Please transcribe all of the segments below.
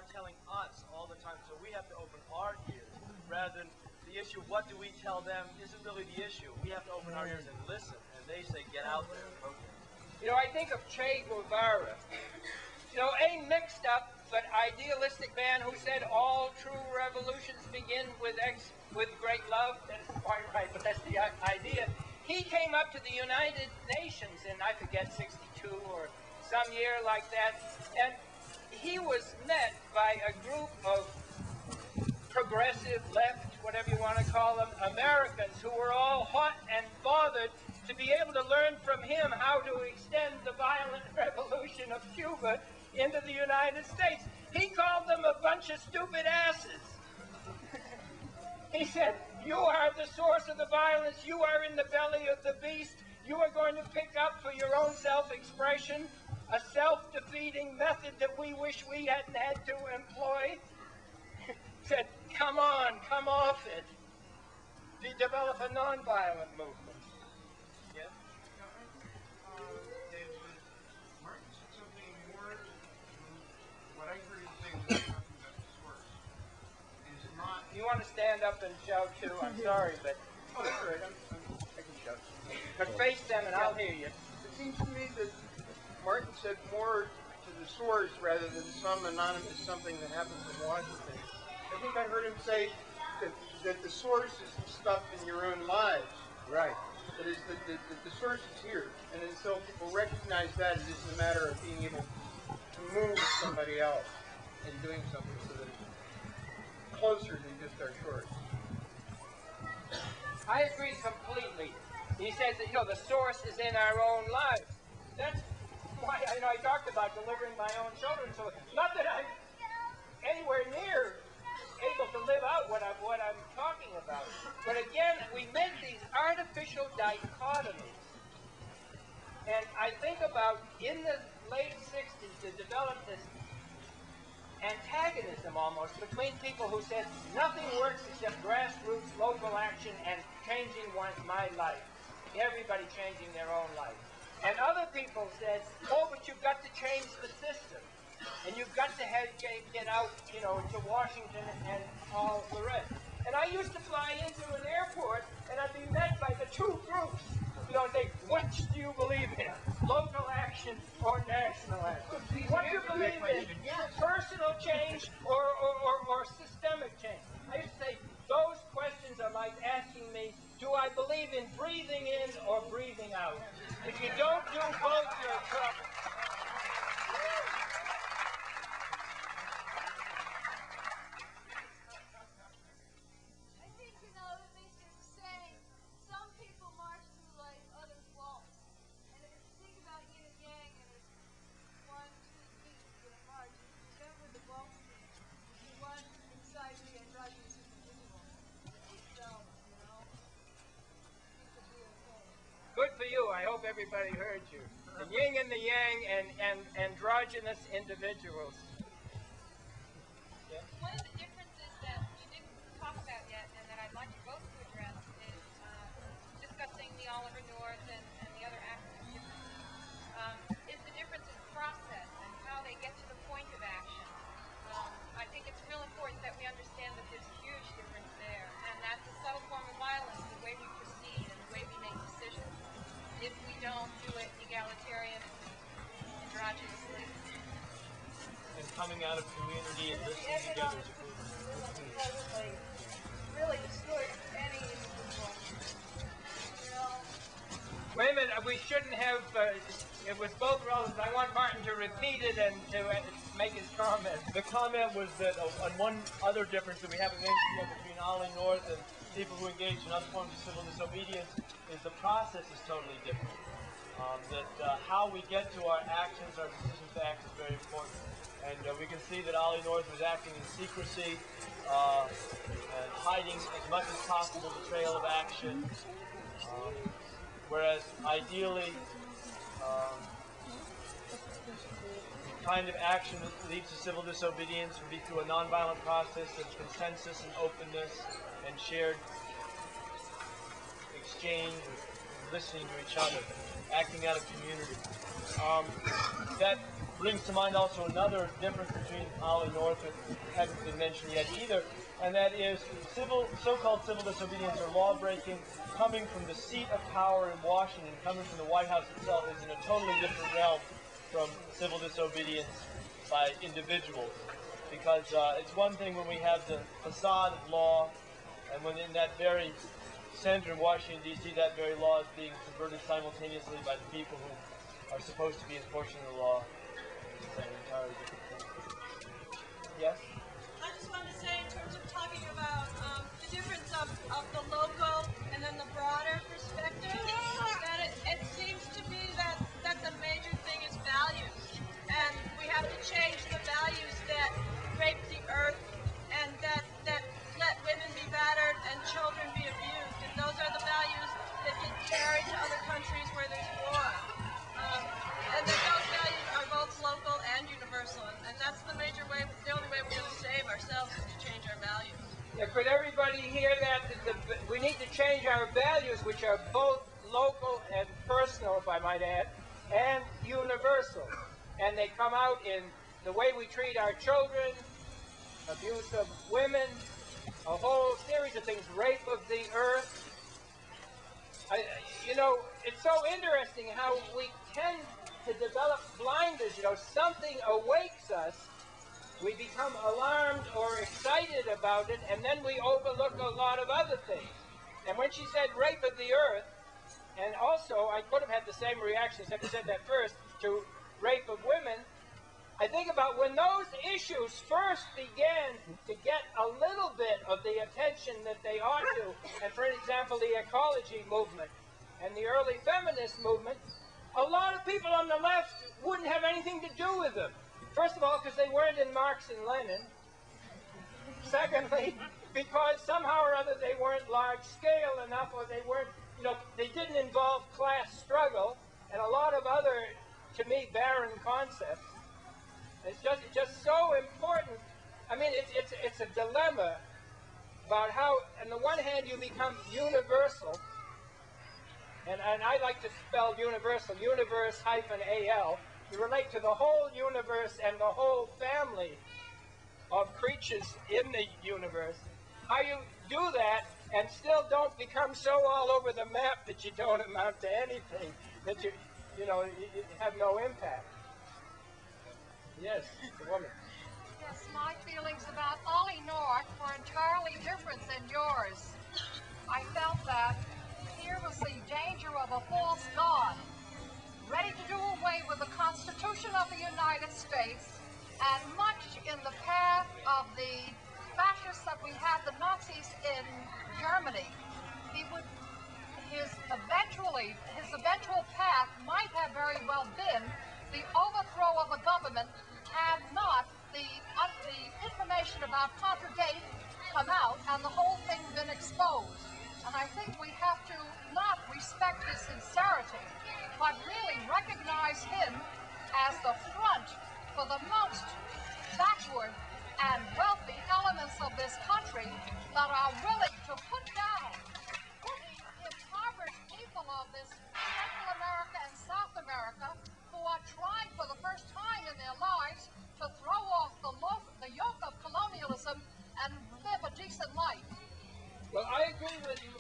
are telling us all the time, so we have to open our ears rather than the issue of what do we tell them isn't really the issue. We have to open our ears and listen, and they say get out there and protest. You know, I think of Che Guevara. You know, a mixed up but idealistic man who said all true revolutions begin with great love. That's quite right, but that's the idea. He came up to the United Nations in, I forget, 62 or some year like that, and he was met by a group of progressive left, whatever you want to call them, Americans who were all hot and bothered to be able to learn from him how to extend the violent revolution of Cuba into the United States. He called them a bunch of stupid asses. He said, you are the source of the violence. You are in the belly of the beast. You are going to pick up for your own self-expression a self-defeating method that we wish we hadn't had to employ. Said, come on, come off it. Develop a nonviolent movement. Yes? David, Martin said something more. What I heard him say was talking about the source. Is not. You want to stand up and shout too? I'm sorry, but Oh, that's right. I can shout. but face them and I'll hear you. It seems to me that Martin said more to the source rather than some anonymous something that happens in Washington. I think I heard him say that the source is the stuff in your own lives. Right. That is, the source is here. And until people recognize that, it isn't a matter of being able to move somebody else and doing something so that it's closer than just our source. I agree completely. He says that, you know, the source is in our own lives. That's why I talked about delivering my own children. So not that I'm anywhere near able to live out what I'm talking about. But again, we make these artificial dichotomies. And I think about in the late 60s to develop this antagonism almost between people who said nothing works except grassroots local action and changing my life. Everybody changing their own life. And other people said, oh, but you've got to change the system. And you've got to get out, you know, to Washington and all the rest. And I used to fly into an airport, and I'd be met by the two groups. You know, say, which do you believe in? Local action or national action? What do you believe in? Personal change or systemic change? I used to say, those questions are like asking me, do I believe in breathing in or breathing out? If you don't do both, you're in trouble. Good for you. I hope everybody heard you. The yin and the yang and androgynous individuals. Yeah. One of the differences that you didn't talk about yet and that I'd like you both to address is discussing the Oliver North and the other activists is the difference in process and how they get to the point of action. I think it's real important that we understand that there's a huge difference there, and that's a subtle form of violence, the way we proceed and the way we make decisions, if we don't do it egalitarian and androgynously. And coming out of community and listening together as a group. Really destroy any individual. You know? Wait a minute, we shouldn't have, it was both relatives. I want Martin to repeat it and to make his comment. The comment was that on one other difference that we haven't mentioned yet between Ollie North and people who engage in other forms of civil disobedience is the process is totally different. How we get to our actions, our decisions to act is very important. And we can see that Ollie North was acting in secrecy and hiding as much as possible the trail of action. Whereas ideally, the kind of action that leads to civil disobedience would be through a nonviolent process of consensus and openness and shared exchange, listening to each other, acting out of community. That brings to mind also another difference between Ollie North, which hasn't been mentioned yet either, and that is so-called civil disobedience or law breaking coming from the seat of power in Washington, coming from the White House itself, is in a totally different realm from civil disobedience by individuals. Because it's one thing when we have the facade of law, and when in that very center in Washington, D.C., that very law is being subverted simultaneously by the people who are supposed to be enforcing the law. It's an entirely different thing. Yes? I just wanted to say, in terms of talking about the difference of the local and then the broader perspective, that it seems to me that the major thing is values. And we have to change the values that rape the earth and that let women be battered and children be abused. And those are the values that get carried to other countries where there's war. And that those values are both local and universal. And that's the major way, the only way we're going to save ourselves is to change our values. Yeah, could everybody hear that? We need to change our values, which are both local and personal, if I might add, and universal. And they come out in the way we treat our children, abuse of women, a whole series of things, rape of the earth. You know, it's so interesting how we tend to develop blinders. You know, something awakes us, we become alarmed or excited about it, and then we overlook a lot of other things. And when she said rape of the earth, and also I could have had the same reaction, except I said that first, to rape of women, I think about when those issues first began to get a little bit of the attention that they ought to, and for example, the ecology movement and the early feminist movement, a lot of people on the left wouldn't have anything to do with them. First of all, because they weren't in Marx and Lenin. Secondly, because somehow or other they weren't large-scale enough, or they weren't, you know, they didn't involve class struggle, and a lot of other, to me, barren concepts. It's just so important. I mean, it's a dilemma about how, on the one hand, you become universal, and I like to spell universal, universe-AL. You relate to the whole universe and the whole family of creatures in the universe. How you do that and still don't become so all over the map that you don't amount to anything, that you have no impact. Yes, the woman. Yes, my feelings about Ollie North were entirely different than yours. I felt that here was the danger of a false god, ready to do away with the Constitution of the United States, and much in the path of the fascists that we had, the Nazis in Germany. His eventual path might have very well been the overthrow of the government had not the information about Contragate come out and the whole thing been exposed. And I think we have to not respect his sincerity, but really recognize him as the front for the most backward and wealthy elements of this country that are willing to put down the impoverished people of this Central America and South America who are trying for the first time in their lives to throw off the yoke of colonialism and live a decent life. Well, I agree with you.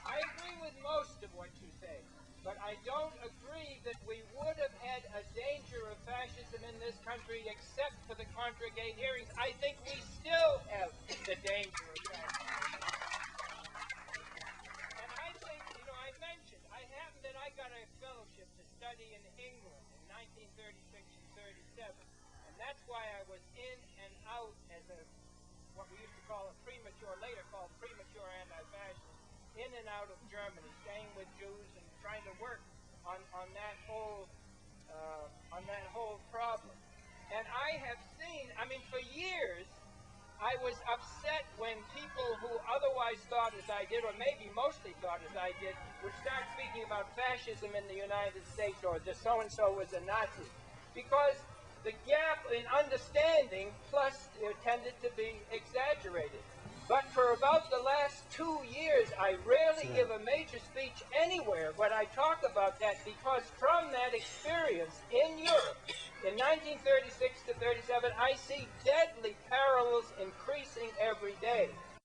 I agree with most of what you say, but I don't agree that we would have had a danger of fascism in this country except for the Contragate hearings. I think we still have the danger of fascism. And I think, I mentioned, I got a fellowship to study in England in 1936 and 37, and that's why I was in and out as what we used to call later called premature anti-fascist, in and out of Germany, staying with Jews and trying to work on that whole problem. And I have seen, for years, I was upset when people who otherwise thought as I did, or maybe mostly thought as I did, would start speaking about fascism in the United States, or the so-and-so was a Nazi. Because the gap in understanding, plus, tended to be exaggerated. But for about the last 2 years, I rarely give a major speech anywhere, but I talk about that because from that experience in Europe, in 1936 to 37, I see deadly parallels increasing every day.